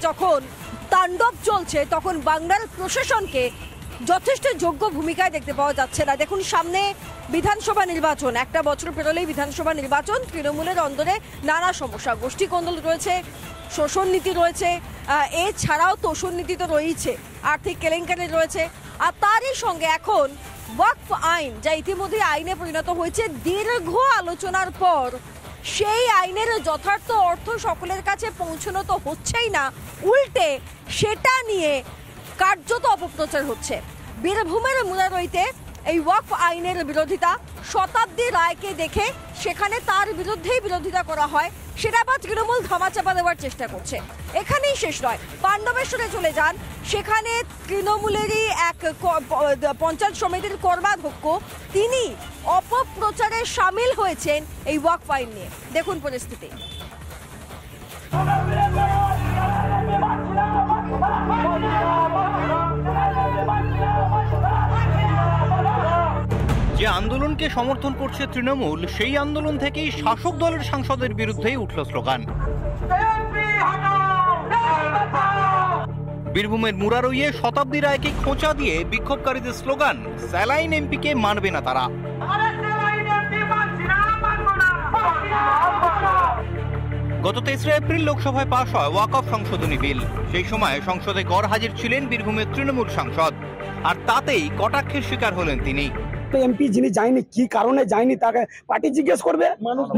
যখন তাণ্ডব চলছে তখন বাংলার প্রশাসনকে যথেষ্ট যোগ্য ভূমিকায় দেখতে পাওয়া যাচ্ছে না। দেখুন, সামনে বিধানসভা নির্বাচন, একটা বছর পেরোলেই বিধানসভা নির্বাচন। তৃণমূলের অন্দরে নানা সমস্যা, গোষ্ঠী কোন্দল রয়েছে, শোষণ নীতি রয়েছে, এছাড়াও তোষণ নীতি তো রয়েছে, আর্থিক কেলেঙ্কারি রয়েছে, আর তারই সঙ্গে এখন ওয়াকফ আইন, যা ইতিমধ্যে আইনে পরিণত হয়েছে। দীর্ঘ আলোচনার পর সেই আইনের যথার্থ অর্থ সকলের কাছে পৌঁছানো তো হচ্ছেই না, উল্টে সেটা নিয়ে কার্যত অপপ্রচার হচ্ছে। বীরভূমের মুরারইতে এই ওয়াকফ আইনের বিরোধিতা, শতাব্দী রায়কে দেখে সেখানে তার বিরুদ্ধেই বিরোধিতা করা হয়, সেটা আবার তৃণমূল ধামাচাপা দেওয়ার চেষ্টা করছে। এখানেই শেষ নয়, পাণ্ডবেশ্বরে চলে যান, সেখানে তৃণমূলেরই এক পঞ্চায়েত সমিতির কর্মাধ্যক্ষ, তিনি অপপ্রচারে সামিল হয়েছেন এই ওয়াকফ আইন নিয়ে। দেখুন পরিস্থিতি। যে আন্দোলনকে সমর্থন করছে তৃণমূল, সেই আন্দোলন থেকেই শাসক দলের সাংসদের বিরুদ্ধেই উঠল স্লোগান। বীরভূমের মুরারইয়ে শতাব্দী রায়কে খোঁচা দিয়ে বিক্ষোভকারীদের স্লোগান, স্যালাইন এমপিকে মানবে না তারা। গত ৩রা এপ্রিল লোকসভায় পাশ হয় ওয়াকফ সংশোধনী বিল। সেই সময় সংসদে গড়হাজির ছিলেন বীরভূমের তৃণমূল সাংসদ, আর তাতেই কটাক্ষের শিকার হলেন তিনি। এমপি যিনি যায়নি, কি কারণে যায়নি তাকে পার্টি জিজ্ঞেস করবে,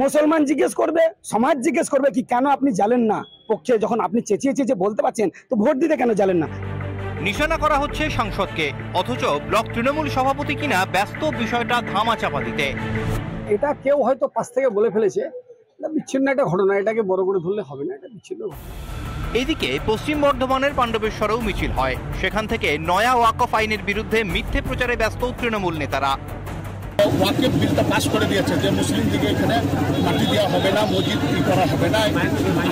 মুসলমান জিজ্ঞেস করবে, সমাজ জিজ্ঞেস করবে কি কেন আপনি জানেন না পক্ষে, যখন আপনি চেঁচিয়ে চেঁচিয়ে বলতে পারছেন তো ভোট দিতে কেন জানেন না। নিশানা করা হচ্ছে সাংসদকে, অথচ ব্লক তৃণমূল সভাপতি কিনা ব্যস্ত বিষয়টা ধামাচাপা দিতে। এটা কেউ হয়তো পাশ থেকে বলে ফেলেছে, বিচ্ছিন্ন একটা ঘটনা, এটাকে বড় করে ধরলে হবে না, এটা বিচ্ছিন্ন। এদিকে পশ্চিম বর্ধমানের পাণ্ডবেশ্বরেও মিছিল হয়, সেখান থেকে নয়া ওয়াকফ আইনের বিরুদ্ধে মিথ্যে প্রচারে ব্যস্ত তৃণমূল নেতারা। ওয়াকফ বিলটা পাস করে দিয়েছে যে মুসলিমদিকে এখানে মাটি দেওয়া হবে না, মসজিদ করা হবে না,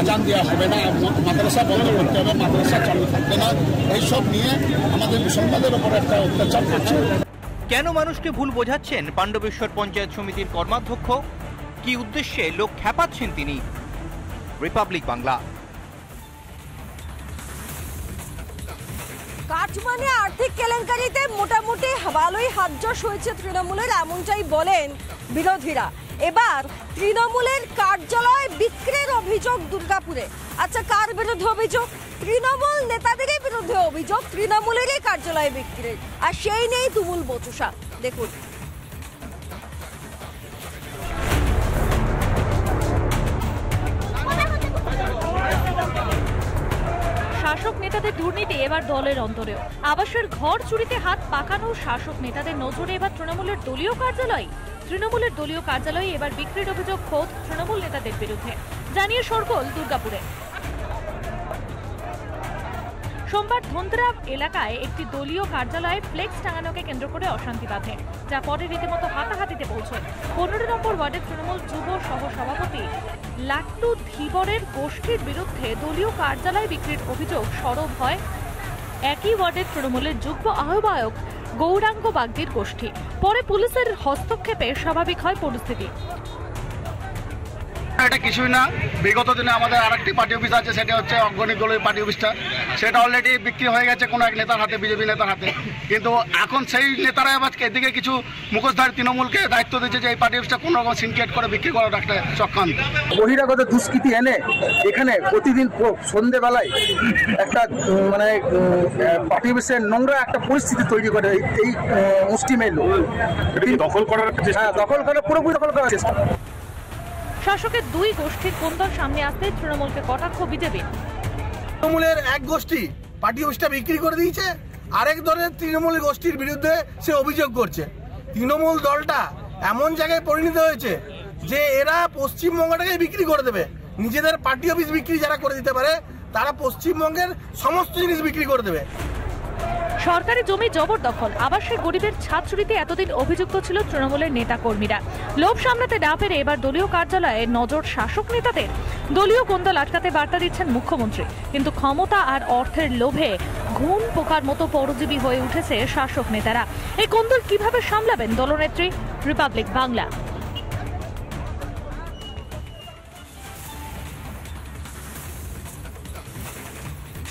আজান দেওয়া হবে না, মাদ্রাসা বন্ধ করতে হবে, মাদ্রাসা চালু থাকবে না, এইসব নিয়ে আমাদের মুসলমানদের উপর একটা অত্যাচার করছে। কেন মানুষকে ভুল বোঝাচ্ছেন পাণ্ডবেশ্বর পঞ্চায়েত সমিতির কর্মাধ্যক্ষ? কি উদ্দেশ্যে লোক খেপাচ্ছেন তিনি? রিপাবলিক বাংলা। কাটমানে আর্থিক কেলেঙ্কারিতে মোটামুটি ভালোই হাতজোশ হয়েছে তৃণমূলের, এমনটাই বলেন বিরোধীরা। এবার তৃণমূলের কার্যালয় বিক্রির অভিযোগ দুর্গাপুরে। আচ্ছা, কার বিরুদ্ধে অভিযোগ? তৃণমূল নেতাদেরই বিরুদ্ধে অভিযোগ, তৃণমূলেরই কার্যালয় বিক্রির, আর সেই নেই তুমুল বচসা। দেখুন। শাসক নেতাদের দুর্নীতি এবার দলের অন্তরেও। আবাসের ঘর চুরিতে হাত পাকানো শাসক নেতাদের নজরে এবার তৃণমূলের দলীয় কার্যালয়। তৃণমূলের দলীয় কার্যালয়ে এবার বিক্রির অভিযোগ খোদ তৃণমূল নেতাদের বিরুদ্ধে, জানিয়ে শোরগোল দুর্গাপুরে। সোমবার ধন্দ্রা এলাকায় একটি দলীয় কার্যালয়ে ফ্লেক্স টাঙানোকে কেন্দ্র করে অশান্তি বাধে, যা পরে রীতিমতো হাতাহাতিতে পৌঁছয়। 15 নম্বর ওয়ার্ডের তৃণমূল যুব সহ সভাপতি লাট্টু ধীবরের গোষ্ঠীর বিরুদ্ধে দলীয় কার্যালয় বিক্রির অভিযোগ সরব হয় একই ওয়ার্ডের তৃণমূলের যুগ্ম আহ্বায়ক গৌরাঙ্গ বাগদির গোষ্ঠী। পরে পুলিশের হস্তক্ষেপে স্বাভাবিক হয় পরিস্থিতি। এটা কিছুই না, বিগত দিনে আমাদের আরেকটি পার্টি অফিস আছে, সেটা হচ্ছে অগ্রণী দলের পার্টি অফিসটা, সেটা অলরেডি বিক্রি হয়ে গেছে কোনো এক নেতার হাতে, বিজেপি নেতার হাতে। কিন্তু এখন সেই নেতারা এবার এদিকে কিছু মুখোশধারী তৃণমূলকে দায়িত্ব দিয়েছে যে এই পার্টি অফিসটা কোনো রকম সিন্ডিকেট করে বিক্রি করার একটা চক্রান্ত। বহিরাগত দুষ্কৃতি এনে এখানে প্রতিদিন সন্ধ্যেবেলায় একটা মানে পার্টি অফিসের নোংরা একটা পরিস্থিতি তৈরি করে এই মুষ্টিমেয় লোক দখল করার, দখল করা, পুরোপুরি দখল করার চেষ্টা। শাসকের দুই গোষ্ঠীর কোন্দল সামনে আসতে তৃণমূলকে কটাক্ষ বিজেপি। তৃণমূলের এক গোষ্ঠী পার্টি অফিসটা বিক্রি করে দিয়েছে, আরেক দলের তৃণমূল গোষ্ঠীর বিরুদ্ধে সে অভিযোগ করছে। তৃণমূল দলটা এমন জায়গায় পরিণত হয়েছে যে এরা পশ্চিমবঙ্গটাকে বিক্রি করে দেবে। নিজেদের পার্টি অফিস বিক্রি যারা করে দিতে পারে তারা পশ্চিমবঙ্গের সমস্ত জিনিস বিক্রি করে দেবে। সরকারি জমি জবরদখল, আবাসের গরিবের ছাদ চুরিতে এতদিন অভিযুক্ত ছিল তৃণমূলের নেতা কর্মীরা। লোভ সামলাতে না পেরে এবার দলীয় কার্যালয়ে নজর শাসক নেতাদের। দলীয় কোন্দল আটকাতে বার্তা দিচ্ছেন মুখ্যমন্ত্রী, কিন্তু ক্ষমতা আর অর্থের লোভে ঘুম পোকার মতো পরজীবী হয়ে উঠেছে শাসক নেতারা। এই কোন্দল কিভাবে সামলাবেন দলনেত্রী? রিপাবলিক বাংলা।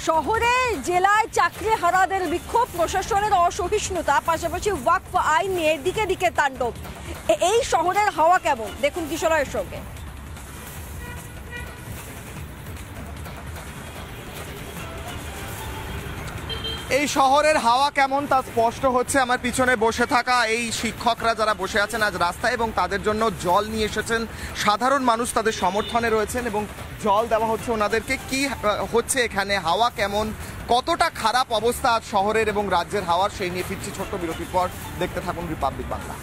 শহরে জেলায় চাকরি হারাদের বিক্ষোভ, প্রশাসনের অসহিষ্ণুতা, পাশাপাশি ওয়াকফ আইন নিয়ে দিকে দিকে তাণ্ডব। এই শহরের হাওয়া কেমন দেখুন কিশোরের সঙ্গে। এই শহরের হাওয়া কেমন তা স্পষ্ট হচ্ছে আমার পিছনে বসে থাকা এই শিক্ষকরা যারা বসে আছেন আজ রাস্তায় এবং তাদের জন্য জল নিয়ে এসেছেন। সাধারণ মানুষ তাদের সমর্থনে রয়েছেন এবং জল দেওয়া হচ্ছে ওনাদেরকে। কি হচ্ছে এখানে, হাওয়া কেমন, কতটা খারাপ অবস্থা আজ শহরের এবং রাজ্যের হাওয়ার, সেই নিয়ে ফিরছি ছোট্ট বিরতির পর। দেখতে থাকুন রিপাবলিক বাংলা।